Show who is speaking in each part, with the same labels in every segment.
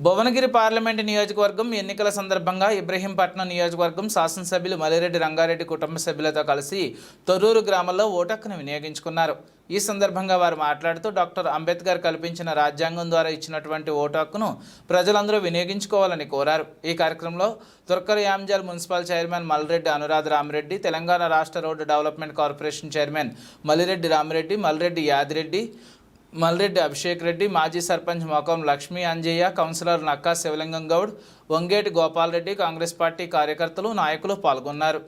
Speaker 1: Bhuvanagiri parliament నియోజకవర్గం ఎన్నికల సందర్భంగా ఇబ్రహీంపట్నం నియోజకవర్గం శాసనసభ్యులు మల్లిరెడ్డి రంగారెడ్డి కుటుంబ సభ్యులతో కలిసి తొర్రూరు గ్రామంలో ఓటు హక్కును వినియోగించుకున్నారు. ఈ సందర్భంగా వారు మాట్లాడుతూ డాక్టర్ అంబేద్కర్ కల్పించిన రాజ్యాంగం ద్వారా ఇచ్చినటువంటి ఓటు హక్కును ప్రజలందరూ వినియోగించుకోవాలని కోరారు. ఈ కార్యక్రమంలో Turkayamjal municipal chairman Mallireddy Anuradha Ramireddy, Telangana రాష్ట్ర road development corporation chairman Mallireddy Ramireddy, Mallireddy Yadireddy, Malreddy Abhishek Reddy, మాజీ సర్పంచ్ మొకం లక్ష్మీ అంజయ్య, కౌన్సిలర్ నక్కా శివలింగం గౌడ్, వంగేటి గోపాల్ రెడ్డి, కాంగ్రెస్ పార్టీ కార్యకర్తలు, నాయకులు పాల్గొన్నారు.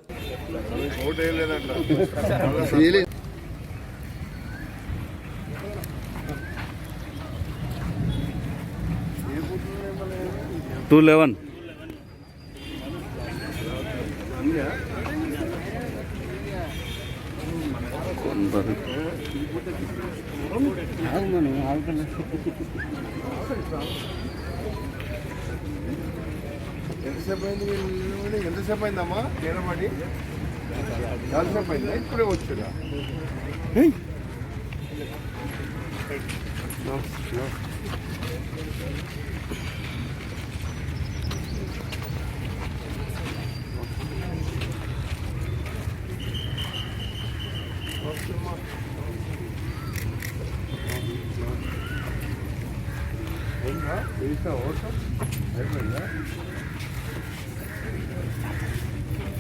Speaker 2: ఎంతసేపు అయిందమ్మా నేనమాడి చాలాసేపు అయిందా? ఇప్పుడే వచ్చురా. అయిపోయిందా?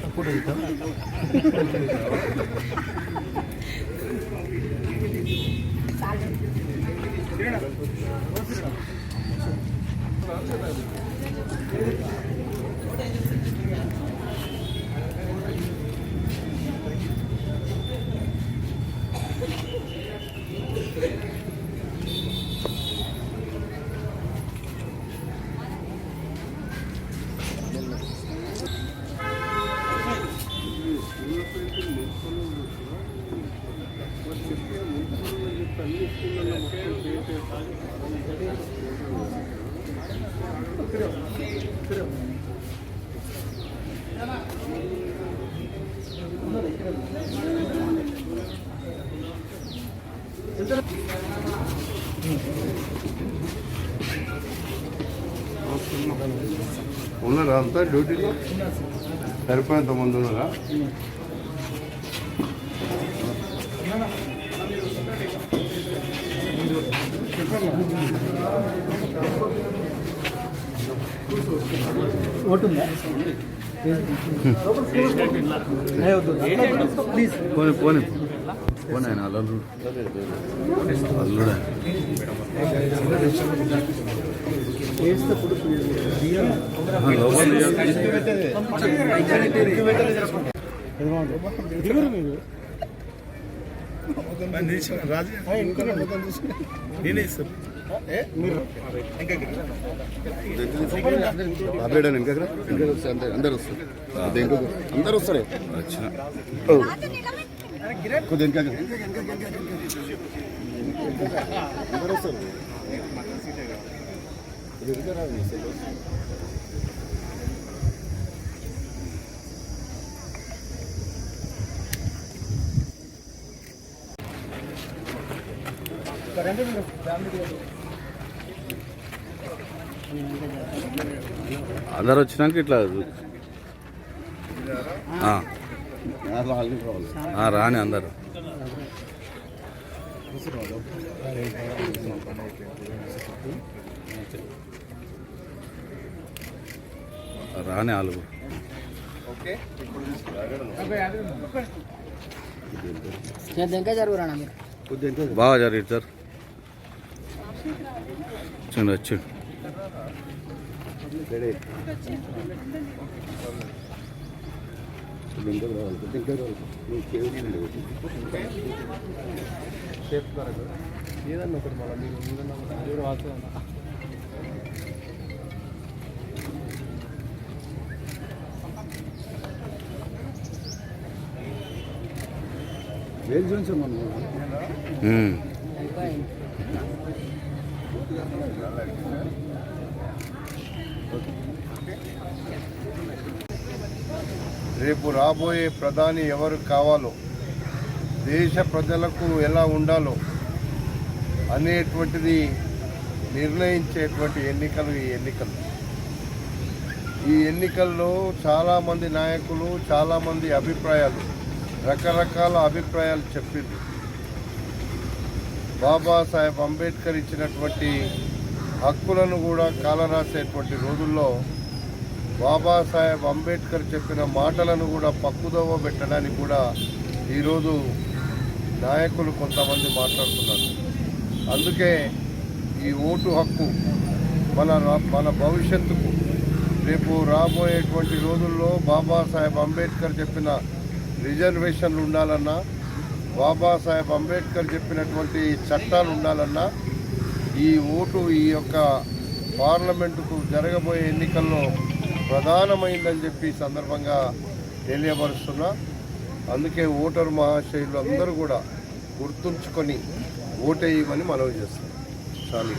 Speaker 2: అప్పుడు ఉన్నారా అంతా డ్యూటీలో? సరిపోయేంత మంది ఉన్నారా?
Speaker 3: పోనీ ఆయన అల్లుడు
Speaker 2: అందరు వస్తారు. అందరు వస్తారు.
Speaker 3: అందరు వచ్చినాక ఇట్లా రాని అందరు రాని వాళ్ళు బాగా జరిగింది సార్. చూడండి వచ్చి
Speaker 2: ఏదన్నా ఒకటి మళ్ళీ మీరు వేలు చూసాం మనం. రేపు రాబోయే ప్రధాని ఎవరు కావాలో, దేశ ప్రజలకు ఎలా ఉండాలో అనేటువంటిది నిర్ణయించేటువంటి ఎన్నికలు ఈ ఎన్నికల్లో చాలామంది నాయకులు చాలామంది రకరకాల అభిప్రాయాలు చెప్పింది. బాబాసాహెబ్ అంబేద్కర్ ఇచ్చినటువంటి హక్కులను కూడా కాలరాసేటువంటి రోజుల్లో బాబాసాహెబ్ అంబేద్కర్ చెప్పిన మాటలను కూడా పక్కుదోవ పెట్టడానికి కూడా ఈరోజు నాయకులు కొంతమంది మాట్లాడుతున్నారు. అందుకే ఈ ఓటు హక్కు మన భవిష్యత్తుకు రేపు రాబోయేటువంటి రోజుల్లో బాబాసాహెబ్ అంబేద్కర్ చెప్పిన రిజర్వేషన్లు ఉండాలన్నా, బాబాసాహెబ్ అంబేద్కర్ చెప్పినటువంటి చట్టాలు ఉండాలన్నా ఈ ఓటు ఈ యొక్క పార్లమెంటుకు జరగబోయే ఎన్నికల్లో ప్రధానమైందని చెప్పి ఈ సందర్భంగా తెలియపరుస్తున్నా. అందుకే ఓటరు మహాశయులు అందరూ కూడా గుర్తుంచుకొని ఓటేయమని మనవి చేస్తున్నారు. చాలు.